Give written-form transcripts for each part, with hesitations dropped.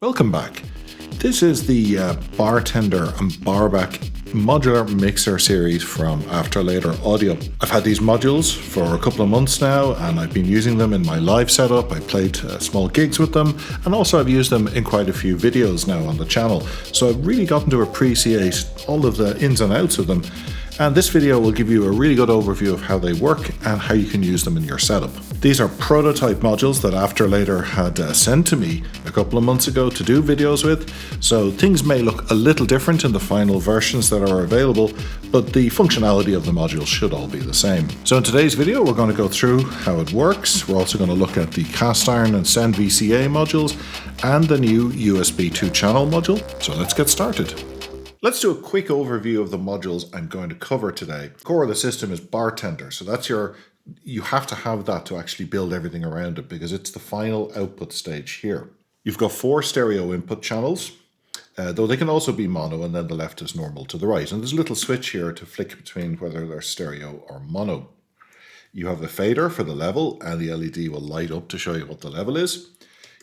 Welcome back. This is the Bartender and Barback modular mixer series from Later Audio. I've had these modules for a couple of months now and I've been using them in my live setup. I played small gigs with them and also I've used them in quite a few videos now on the channel. So I've really gotten to appreciate all of the ins and outs of them. And this video will give you a really good overview of how they work and how you can use them in your setup. These are prototype modules that Later had sent to me a couple of months ago to do videos with, so things may look a little different in the final versions that are available, but the functionality of the modules should all be the same. So in today's video we're going to go through how it works. We're also going to look at the cast iron and SendVCA modules and the new USB 2-channel module. So let's get started. Let's do a quick overview of the modules I'm going to cover today. The core of the system is Bartender, so that's you have to have that to actually build everything around it because it's the final output stage here. You've got 4 stereo input channels, though they can also be mono, and then the left is normal to the right. And there's a little switch here to flick between whether they're stereo or mono. You have a fader for the level, and the LED will light up to show you what the level is.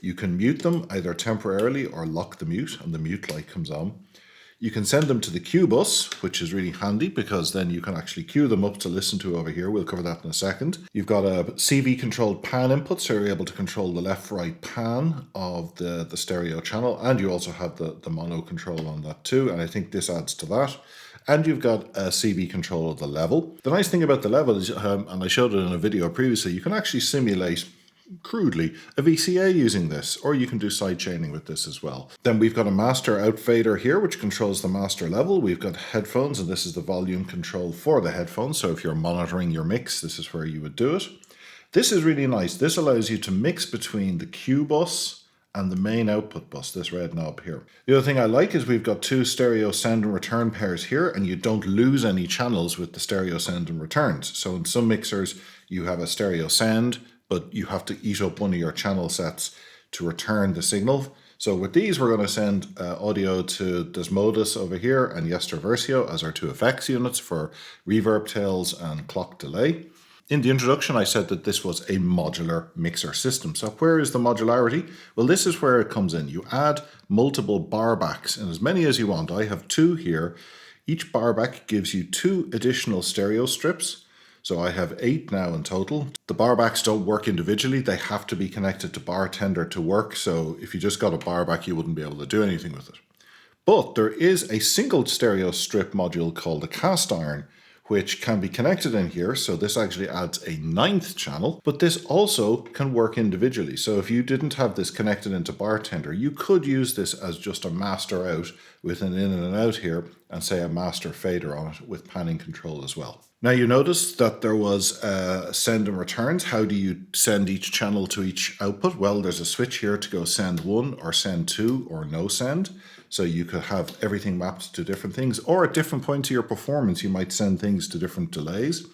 You can mute them either temporarily or lock the mute, and the mute light comes on. You can send them to the Q bus, which is really handy because then you can actually queue them up to listen to over here. We'll cover that in a second. You've got a CV controlled pan input, so you're able to control the left-right pan of the stereo channel, and you also have the mono control on that too, and I think this adds to that. And you've got a CV control of the level. The nice thing about the level is, and I showed it in a video previously, you can actually simulate crudely a VCA using this, or you can do side chaining with this as well. Then we've got a master out fader here which controls the master level. We've got headphones, and this is the volume control for the headphones, so if you're monitoring your mix, this is where you would do it. This is really nice. This allows you to mix between the Q bus and the main output bus, this red knob here. The other thing I like is we've got 2 stereo send and return pairs here, and you don't lose any channels with the stereo send and returns. So in some mixers you have a stereo send, but you have to eat up one of your channel sets to return the signal. So with these, we're going to send audio to Desmodus over here and Later Versio as our 2 effects units for reverb tails and clock delay. In the introduction, I said that this was a modular mixer system. So where is the modularity? Well, this is where it comes in. You add multiple barbacks, and as many as you want. I have 2 here. Each barback gives you 2 additional stereo strips. So I have 8 now in total. The barbacks don't work individually. They have to be connected to Bartender to work. So if you just got a barback, you wouldn't be able to do anything with it. But there is a single stereo strip module called the cast iron, which can be connected in here. So this actually adds a 9th channel, but this also can work individually. So if you didn't have this connected into Bartender, you could use this as just a master out with an in and an out here, and say a master fader on it with panning control as well. Now you notice that there was send and returns. How do you send each channel to each output? Well, there's a switch here to go send 1 or send 2 or no send. So you could have everything mapped to different things, or at different points of your performance, you might send things to different delays.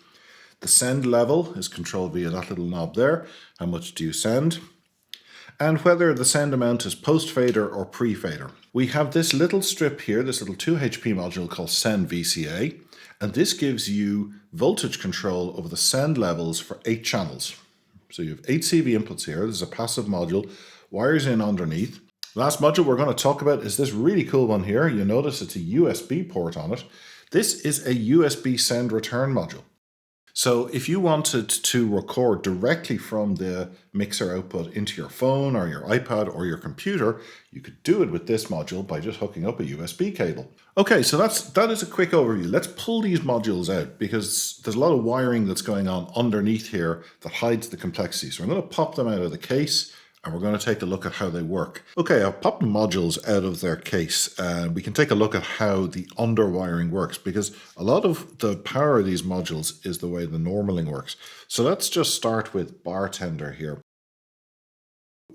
The send level is controlled via that little knob there. How much do you send? And whether the send amount is post-fader or pre-fader. We have this little strip here, this little 2 HP module called SendVCA, and this gives you voltage control over the send levels for 8 channels. So you have 8 CV inputs here. There's a passive module, wires in underneath. Last module we're going to talk about is this really cool one here. You notice it's a USB port on it. This is a USB send return module. So if you wanted to record directly from the mixer output into your phone or your iPad or your computer, you could do it with this module by just hooking up a USB cable. Okay, so that is a quick overview. Let's pull these modules out because there's a lot of wiring that's going on underneath here that hides the complexity. So I'm going to pop them out of the case, and we're going to take a look at how they work. Okay, I've popped the modules out of their case, and we can take a look at how the underwiring works, because a lot of the power of these modules is the way the normaling works. So let's just start with Bartender here.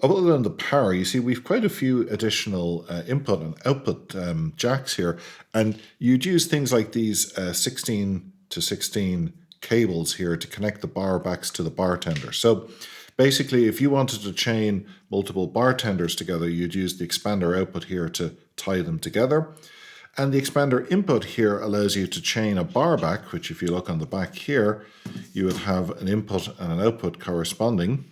Other than the power, you see we've quite a few additional input and output jacks here, and you'd use things like these 16 to 16 cables here to connect the barbacks to the Bartender. So basically, if you wanted to chain multiple Bartenders together, you'd use the expander output here to tie them together. And the expander input here allows you to chain a barback, which if you look on the back here, you would have an input and an output corresponding,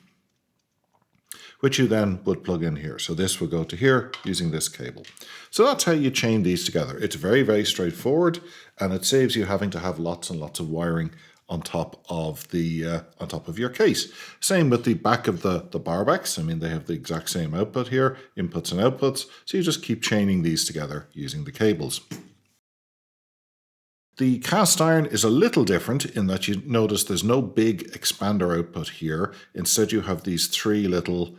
which you then would plug in here. So this will go to here using this cable. So that's how you chain these together. It's very, very straightforward, and it saves you having to have lots and lots of wiring on top of your case. Same with the back of the barbacks. I mean, they have the exact same output here, inputs and outputs. So you just keep chaining these together using the cables. The cast iron is a little different in that you notice there's no big expander output here. Instead, you have these three little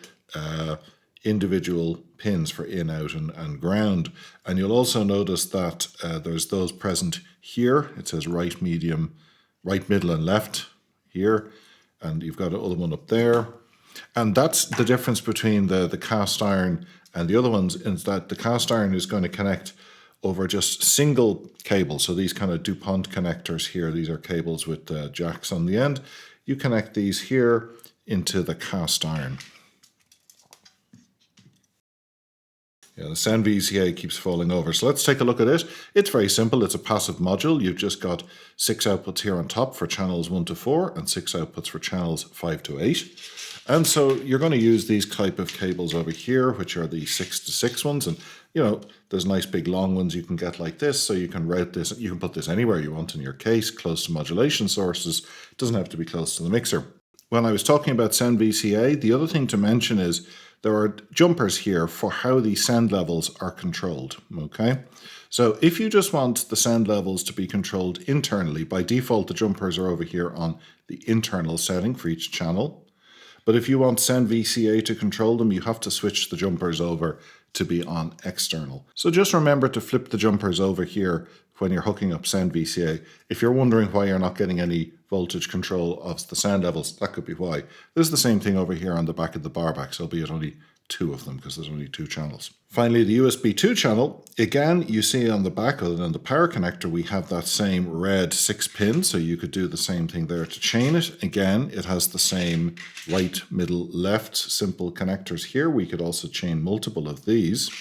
individual pins for in, out, and ground. And you'll also notice that there's those present here. It says right, medium, right, middle, and left here. And you've got another one up there. And that's the difference between the cast iron and the other ones, is that the cast iron is going to connect over just single cables. So these kind of DuPont connectors here, these are cables with jacks on the end. You connect these here into the cast iron. Yeah, the SendVCA keeps falling over. So let's take a look at it. It's very simple. It's a passive module. You've just got 6 outputs here on top for channels 1 to 4 and 6 outputs for channels 5 to 8. And so you're going to use these type of cables over here, which are the 6 to 6 ones. And, you know, there's nice big long ones you can get like this. So you can route this. You can put this anywhere you want in your case, close to modulation sources. It doesn't have to be close to the mixer. When I was talking about SendVCA, the other thing to mention is there are jumpers here for how the send levels are controlled, okay? So if you just want the send levels to be controlled internally, by default the jumpers are over here on the internal setting for each channel. But if you want SendVCA to control them, you have to switch the jumpers over to be on external. So just remember to flip the jumpers over here when you're hooking up SendVCA. If you're wondering why you're not getting any voltage control of the sound levels, that could be why. There's the same thing over here on the back of the barbacks, albeit only 2 of them because there's only 2 channels. Finally, the USB 2 channel, again, you see on the back, other than the power connector, we have that same red 6 pin, so you could do the same thing there to chain it. Again, it has the same right, middle, left simple connectors here. We could also chain multiple of these,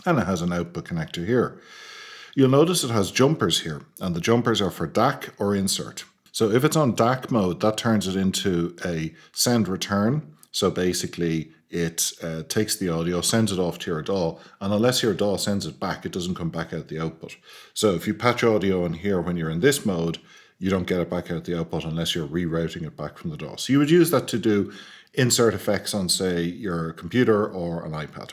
and it has an output connector here. You'll notice it has jumpers here, and the jumpers are for DAC or insert. So if it's on DAC mode, that turns it into a send return. So basically it takes the audio, sends it off to your DAW, and unless your DAW sends it back, it doesn't come back out the output. So if you patch audio in here when you're in this mode, you don't get it back out the output unless you're rerouting it back from the DAW. So you would use that to do insert effects on, say, your computer or an iPad.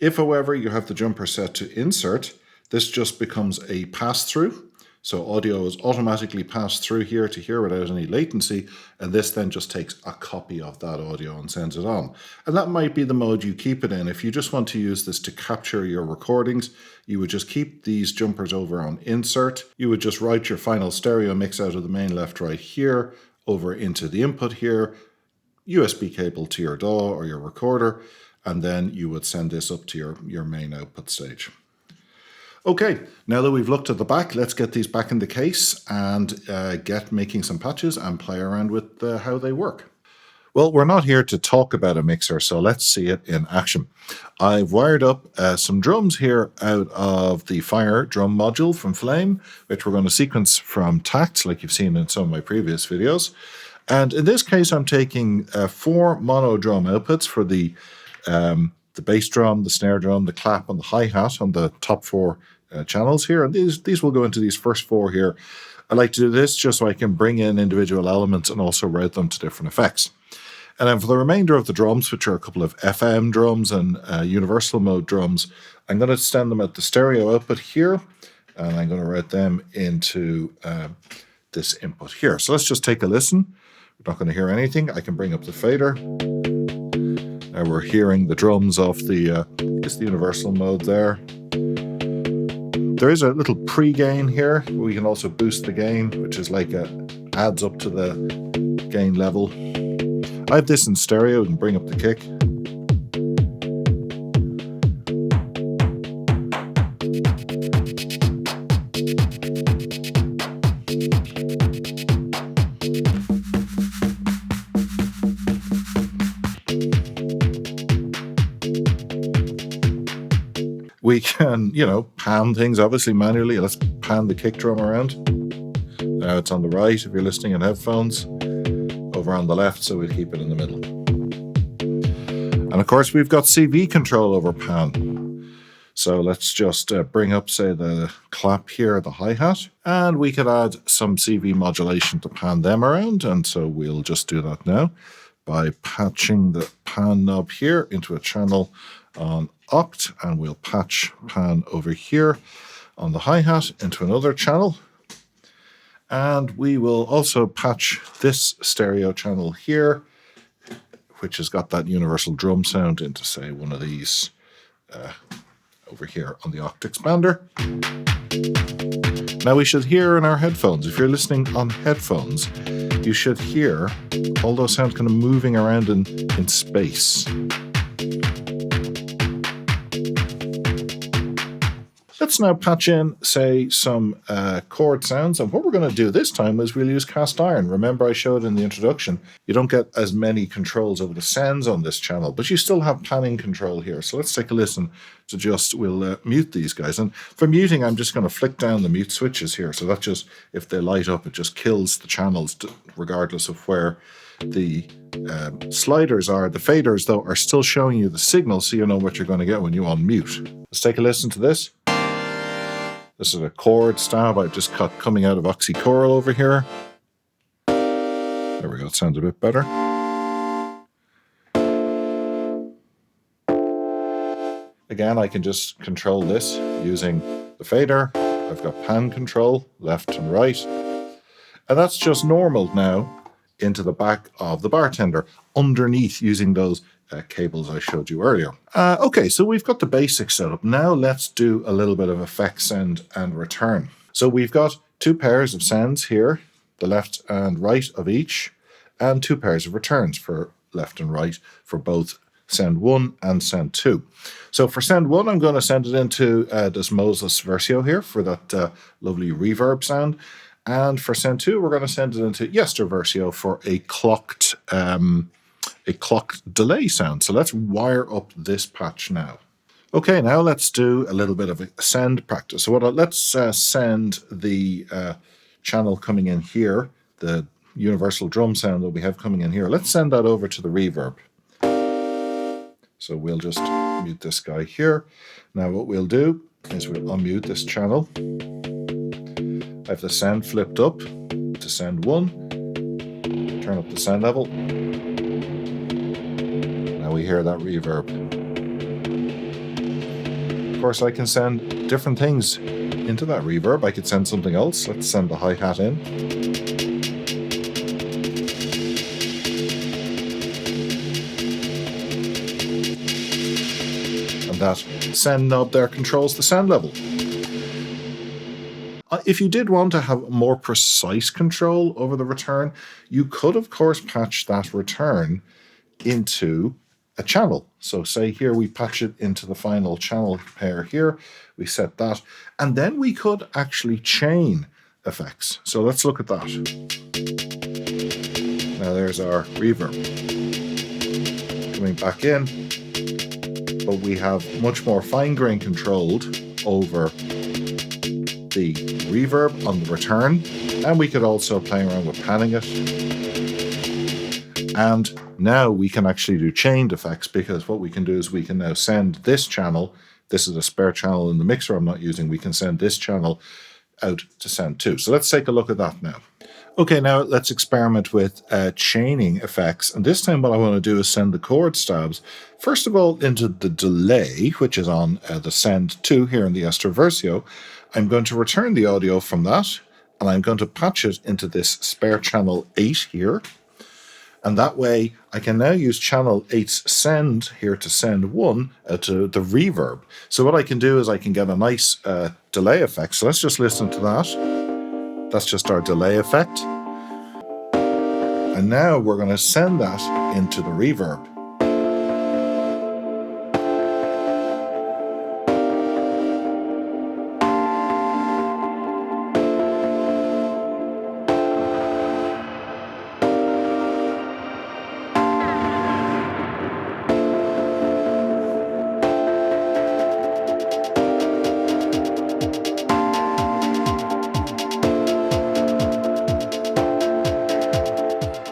If, however, you have the jumper set to insert, this just becomes a pass-through. So audio is automatically passed through here to here without any latency, and this then just takes a copy of that audio and sends it on. And that might be the mode you keep it in. If you just want to use this to capture your recordings, you would just keep these jumpers over on insert. You would just write your final stereo mix out of the main left-right here over into the input here, USB cable to your DAW or your recorder, and then you would send this up to your main output stage. Okay, now that we've looked at the back, let's get these back in the case and get making some patches and play around with how they work. Well, we're not here to talk about a mixer, so let's see it in action. I've wired up some drums here out of the Fire drum module from Flame, which we're going to sequence from Tact, like you've seen in some of my previous videos. And in this case, I'm taking 4 mono drum outputs for the bass drum, the snare drum, the clap, and the hi-hat on the top 4 channels here, and these will go into these first 4 here. I like to do this just so I can bring in individual elements and also route them to different effects. And then for the remainder of the drums, which are a couple of FM drums and universal mode drums, I'm going to send them at the stereo output here, and I'm going to route them into this input here. So let's just take a listen. We're not going to hear anything. I can bring up the fader. Now we're hearing the drums off the universal mode there. There is a little pre-gain here. We can also boost the gain, which is like adds up to the gain level. I have this in stereo and bring up the kick. We can, pan things obviously manually. Let's pan the kick drum around. Now it's on the right if you're listening in headphones. Over on the left, so we'll keep it in the middle. And of course, we've got CV control over pan. So let's just bring up, say, the clap here, the hi-hat, and we could add some CV modulation to pan them around. And so we'll just do that now by patching the pan knob here into a channel on oct, and we'll patch pan over here on the hi-hat into another channel. And we will also patch this stereo channel here, which has got that universal drum sound, into, say, one of these over here on the oct expander. Now we should hear in our headphones, if you're listening on headphones, you should hear all those sounds kind of moving around in space. Let's now patch in, say, some chord sounds. And what we're going to do this time is we'll use cast iron. Remember I showed in the introduction, you don't get as many controls over the sends on this channel, but you still have panning control here. So let's take a listen to we'll mute these guys. And for muting, I'm just going to flick down the mute switches here. So that just, if they light up, it just kills the channels regardless of where the sliders are. The faders, though, are still showing you the signal, so you know what you're going to get when you unmute. Let's take a listen to this. This is a chord stab I've just cut coming out of oxychoral over here. There we go, it sounds a bit better. Again, I can just control this using the fader. I've got pan control, left and right. And that's just normal now into the back of the Bartender, underneath using those cables I showed you earlier. Okay, so we've got the basics set up. Now let's do a little bit of effect send and return. So we've got two pairs of sends here, the left and right of each, and two pairs of returns for left and right for both send 1 and send 2. So for send 1, I'm going to send it into this Moses Versio here for that lovely reverb sound. And for send 2, we're going to send it into Yester Versio for a clocked delay sound. So let's wire up this patch now. Okay, now let's do a little bit of a send practice. So let's send the channel coming in here, the universal drum sound that we have coming in here. Let's send that over to the reverb. So we'll just mute this guy here. Now what we'll do is we'll unmute this channel. I have the send flipped up to send 1. Turn up the send level. Now we hear that reverb. Of course, I can send different things into that reverb. I could send something else. Let's send the hi-hat in. And that send knob there controls the send level. If you did want to have more precise control over the return, you could, of course, patch that return into a channel. So say here we patch it into the final channel pair here, we set that, and then we could actually chain effects. So let's look at that. Now there's our reverb coming back in, but we have much more fine-grained controlled over the reverb on the return, and we could also play around with panning it. And now we can actually do chained effects, because what we can do is we can now send this channel, this is a spare channel in the mixer I'm not using, we can send this channel out to send 2. So let's take a look at that now. Okay, now let's experiment with chaining effects. And this time what I want to do is send the chord stabs, first of all, into the delay, which is on the send 2 here in the Yester Versio. I'm going to return the audio from that, and I'm going to patch it into this spare channel 8 here. And that way I can now use channel 8's send here to send 1 to the reverb. So what I can do is I can get a nice delay effect. So let's just listen to that. That's just our delay effect. And now we're going to send that into the reverb.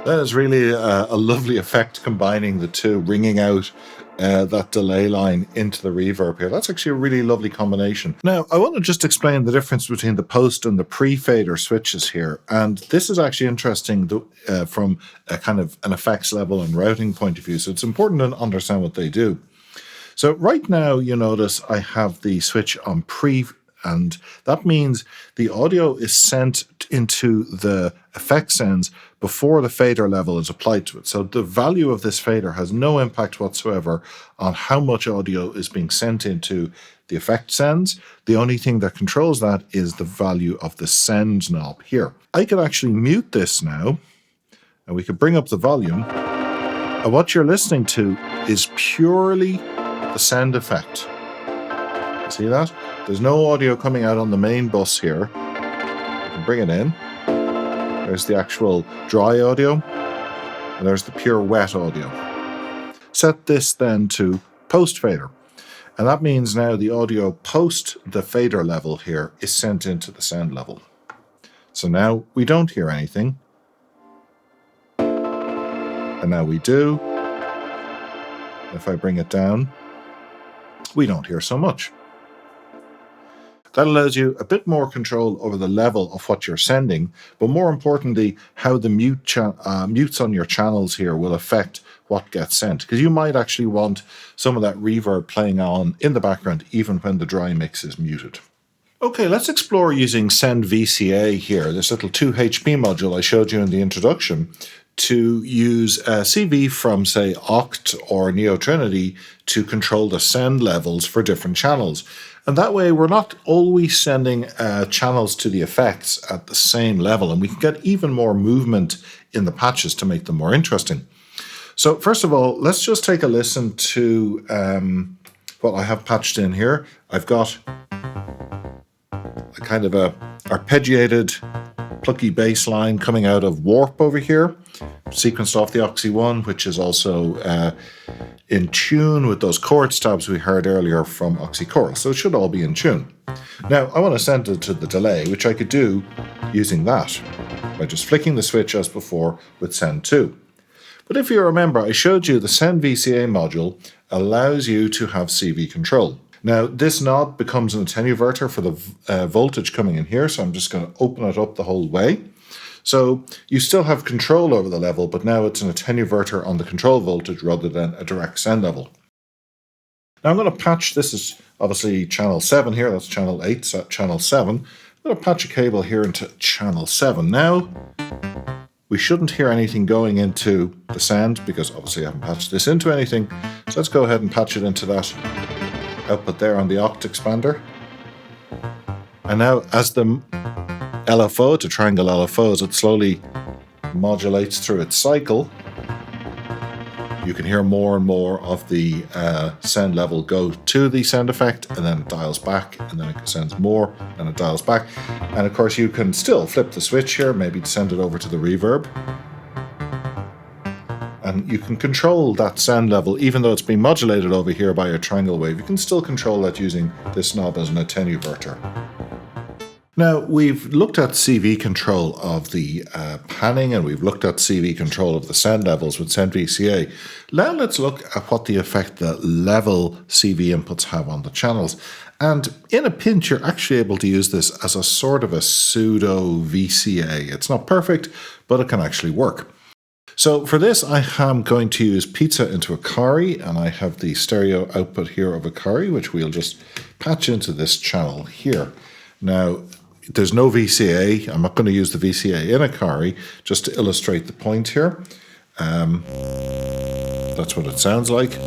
That is really a lovely effect, combining the two, ringing out that delay line into the reverb here. That's actually a really lovely combination. Now, I want to just explain the difference between the post and the pre-fader switches here. And this is actually interesting from a kind of an effects level and routing point of view. So it's important to understand what they do. So right now, you notice I have the switch on pre, and that means the audio is sent into the effect sends before the fader level is applied to it. So the value of this fader has no impact whatsoever on how much audio is being sent into the effect sends. The only thing that controls that is the value of the send knob here. I could actually mute this now, and we could bring up the volume. And what you're listening to is purely the send effect. See that? There's no audio coming out on the main bus here. You can bring it in. There's the actual dry audio, and there's the pure wet audio. Set this then to post fader, and that means now the audio post the fader level here is sent into the send level. So now we don't hear anything, and now we do. If I bring it down, we don't hear so much. That allows you a bit more control over the level of what you're sending, but more importantly, how the mutes on your channels here will affect what gets sent. Because you might actually want some of that reverb playing on in the background, even when the dry mix is muted. Okay, let's explore using SendVCA here, this little 2HP module I showed you in the introduction, to use CV from, say, Oct or Neo Trinity to control the send levels for different channels. And that way we're not always sending channels to the effects at the same level, and we can get even more movement in the patches to make them more interesting. So first of all, let's just take a listen to what I have patched in here. I've got a kind of a arpeggiated plucky bass line coming out of Warp over here, sequenced off the Oxy 1, which is also in tune with those chord stabs we heard earlier from Oxy Chorus. So it should all be in tune. Now, I want to send it to the delay, which I could do using that by just flicking the switch as before with Send To. But if you remember, I showed you the SendVCA module allows you to have CV control. Now, this knob becomes an attenuverter for the voltage coming in here, so I'm just going to open it up the whole way. So you still have control over the level, but now it's an attenuverter on the control voltage rather than a direct send level. Now I'm going to patch, this is obviously channel 7 here, that's channel 8, so channel 7. I'm going to patch a cable here into channel 7. Now, we shouldn't hear anything going into the send because obviously I haven't patched this into anything. So let's go ahead and patch it into that output there on the Oct expander. And now as the LFO, to triangle LFO, as it slowly modulates through its cycle, you can hear more and more of the send level go to the send effect, and then it dials back, and then it sends more, and it dials back. And of course you can still flip the switch here, maybe to send it over to the reverb. And you can control that send level, even though it's being modulated over here by a triangle wave, you can still control that using this knob as an attenuverter. Now, we've looked at CV control of the panning, and we've looked at CV control of the send levels with SendVCA. Now let's look at what the effect the level CV inputs have on the channels. And in a pinch, you're actually able to use this as a sort of a pseudo VCA. It's not perfect, but it can actually work. So for this, I am going to use Pizza into Akari, and I have the stereo output here of Akari, which we'll just patch into this channel here. Now, there's no VCA. I'm not going to use the VCA in Akari, just to illustrate the point here. That's what it sounds like.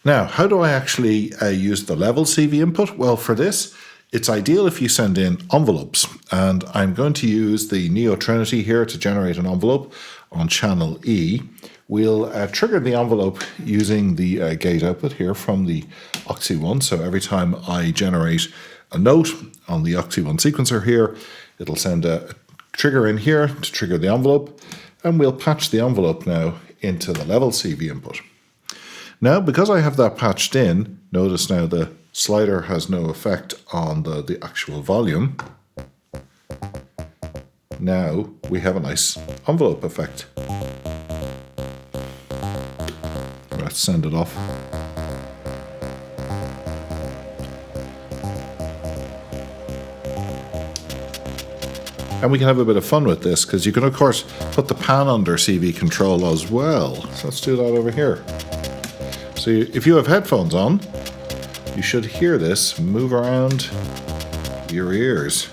Now, how do I actually use the level CV input? Well, for this, it's ideal if you send in envelopes, and I'm going to use the Neo Trinity here to generate an envelope on channel E. We'll trigger the envelope using the gate output here from the Oxy 1. So every time I generate a note on the Oxy 1 sequencer here, it'll send a trigger in here to trigger the envelope, and we'll patch the envelope now into the level CV input. Now, because I have that patched in, notice now the slider has no effect on the actual volume. Now we have a nice envelope effect. let's send it off. And we can have a bit of fun with this, because you can of course put the pan under CV control as well. So let's do that over here. So if you have headphones on, you should hear this move around your ears.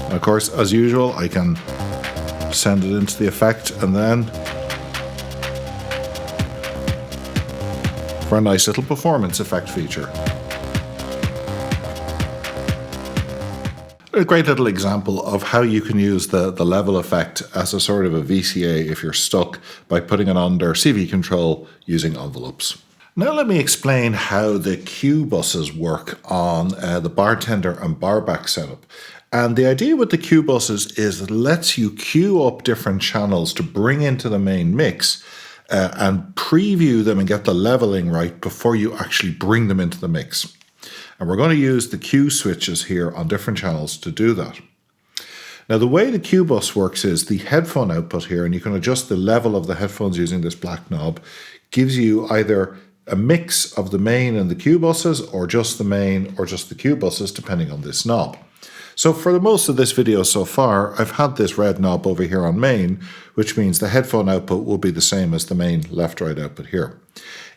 And of course, as usual, I can send it into the effect and then for a nice little performance effect feature. A great little example of how you can use the level effect as a sort of a VCA if you're stuck by putting it under CV control using envelopes. Now let me explain how the Q buses work on the Bartender and Barback setup. And the idea with the Q buses is it lets you queue up different channels to bring into the main mix and preview them and get the leveling right before you actually bring them into the mix. And we're going to use the Q switches here on different channels to do that. Now the way the Q bus works is the headphone output here, and you can adjust the level of the headphones using this black knob, gives you either a mix of the main and the Q buses, or just the main or just the Q buses, depending on this knob. So for the most of this video so far, I've had this red knob over here on main, which means the headphone output will be the same as the main left-right output here.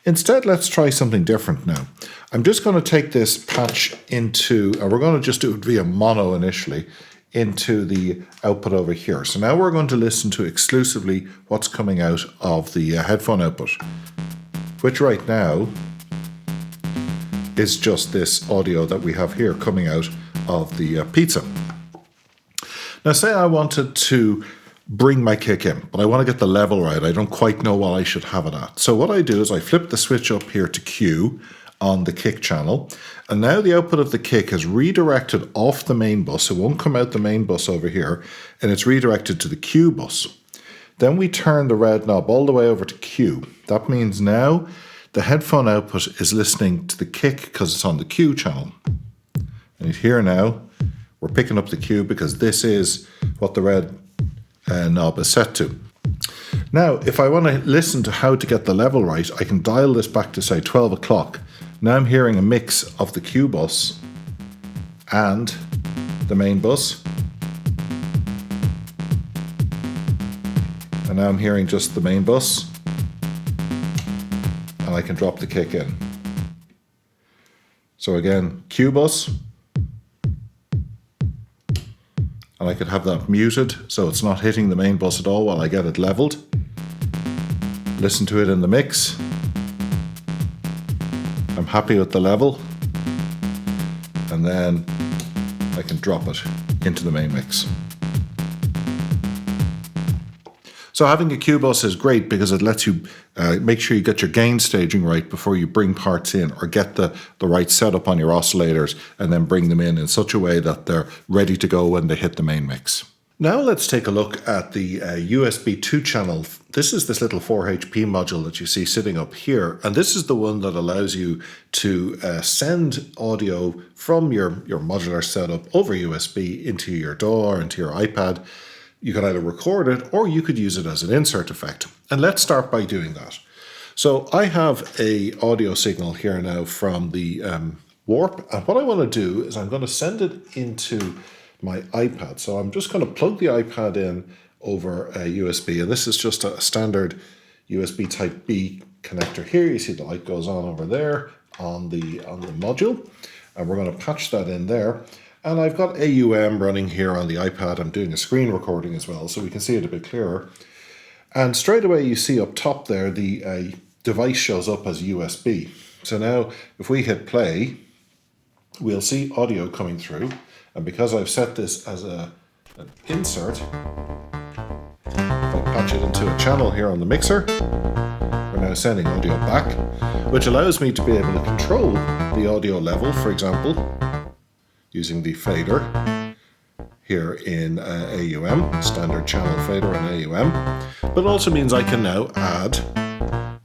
Instead, let's try something different now. I'm just going to take this patch into, and we're going to just do it via mono initially, into the output over here. So now we're going to listen to exclusively what's coming out of the headphone output, which right now is just this audio that we have here coming out of the pizza. Now say I wanted to bring my kick in, but I want to get the level right. I don't quite know what I should have it at. So what I do is I flip the switch up here to Q on the kick channel, and now the output of the kick is redirected off the main bus. It won't come out the main bus over here, and it's redirected to the Q bus. Then we turn the red knob all the way over to Q. That means now the headphone output is listening to the kick because it's on the Q channel. And here now, we're picking up the Q because this is what the red knob is set to. Now, if I want to listen to how to get the level right, I can dial this back to say 12 o'clock. Now I'm hearing a mix of the Q bus and the main bus. And now I'm hearing just the main bus. And I can drop the kick in. So again, Q bus. And I could have that muted so it's not hitting the main bus at all while I get it leveled. Listen to it in the mix. I'm happy with the level. And then I can drop it into the main mix. So having a Q bus is great because it lets you make sure you get your gain staging right before you bring parts in, or get the right setup on your oscillators and then bring them in such a way that they're ready to go when they hit the main mix. Now let's take a look at the USB 2 channel. This is this little 4HP module that you see sitting up here, and this is the one that allows you to send audio from your modular setup over USB into your DAW or into your iPad. You can either record it or you could use it as an insert effect. And let's start by doing that. So I have a audio signal here now from the Warp, and what I want to do is I'm going to send it into my iPad. So I'm just going to plug the iPad in over a USB, and this is just a standard USB type B connector here. You see the light goes on over there on the module, and we're going to patch that in there. And I've got AUM running here on the iPad. I'm doing a screen recording as well, so we can see it a bit clearer. And straight away you see up top there, the device shows up as USB. So now if we hit play, we'll see audio coming through. And because I've set this as an insert, if I patch it into a channel here on the mixer, we're now sending audio back, which allows me to be able to control the audio level, for example, using the fader here in AUM, standard channel fader in AUM, but also means I can now add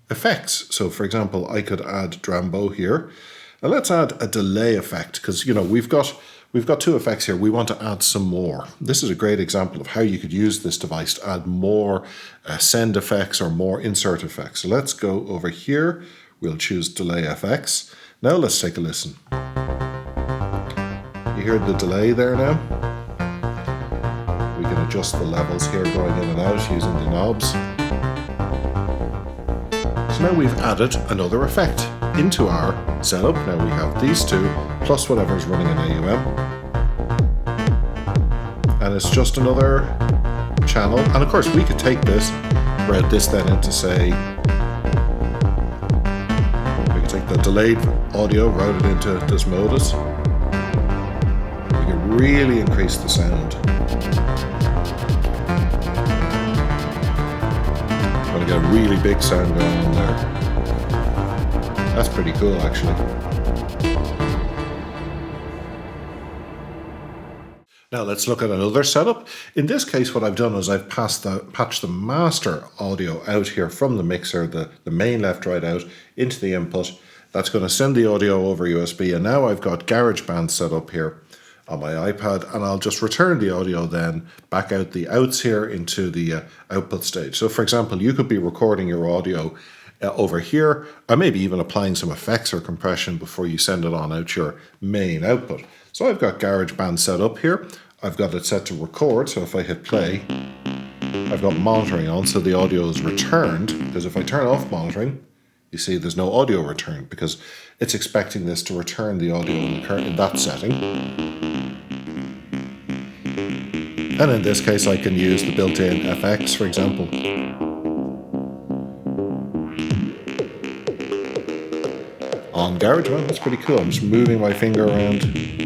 effects. So for example, I could add Drambo here, and let's add a delay effect, because we've got we've got two effects here. We want to add some more. This is a great example of how you could use this device to add more send effects or more insert effects. So let's go over here. We'll choose Delay FX. Now let's take a listen. You hear the delay there now? We can adjust the levels here going in and out using the knobs. So now we've added another effect into our setup. Now we have these two plus whatever's running in AUM. And it's just another channel. And of course we could take this, route this then into, say, we could take the delayed audio, route it into this modus. We can really increase the sound. I'm going to get a really big sound going on there. That's pretty cool, actually. Now let's look at another setup. In this case, what I've done is I've patched the master audio out here from the mixer, the main left-right out, into the input. That's going to send the audio over USB, and now I've got GarageBand set up here on my iPad, and I'll just return the audio then back out the outs here into the output stage. So for example, you could be recording your audio over here, or maybe even applying some effects or compression before you send it on out your main output. So I've got GarageBand set up here. I've got it set to record, so if I hit play, I've got monitoring on, so the audio is returned, because if I turn off monitoring, you see there's no audio return, because it's expecting this to return the audio in that setting. And in this case, I can use the built-in FX, for example. On GarageBand, that's pretty cool. I'm just moving my finger around.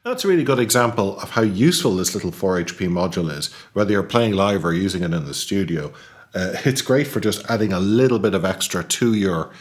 That's a really good example of how useful this little 4HP module is, whether you're playing live or using it in the studio. It's great for just adding a little bit of extra to your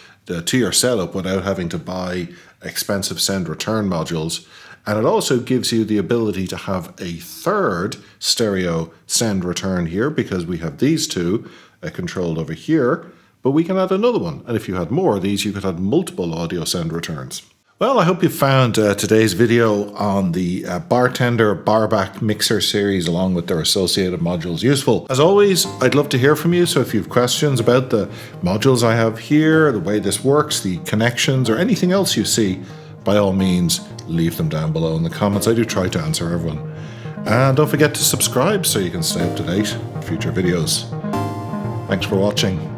setup without having to buy expensive send-return modules. And it also gives you the ability to have a third stereo send-return here, because we have these two controlled over here, but we can add another one. And if you had more of these, you could add multiple audio send-returns. Well, I hope you found today's video on the Bartender Barback mixer series along with their associated modules useful. As always, I'd love to hear from you, so if you have questions about the modules I have here, the way this works, the connections, or anything else you see, by all means, leave them down below in the comments. I do try to answer everyone. And don't forget to subscribe so you can stay up to date with future videos. Thanks for watching.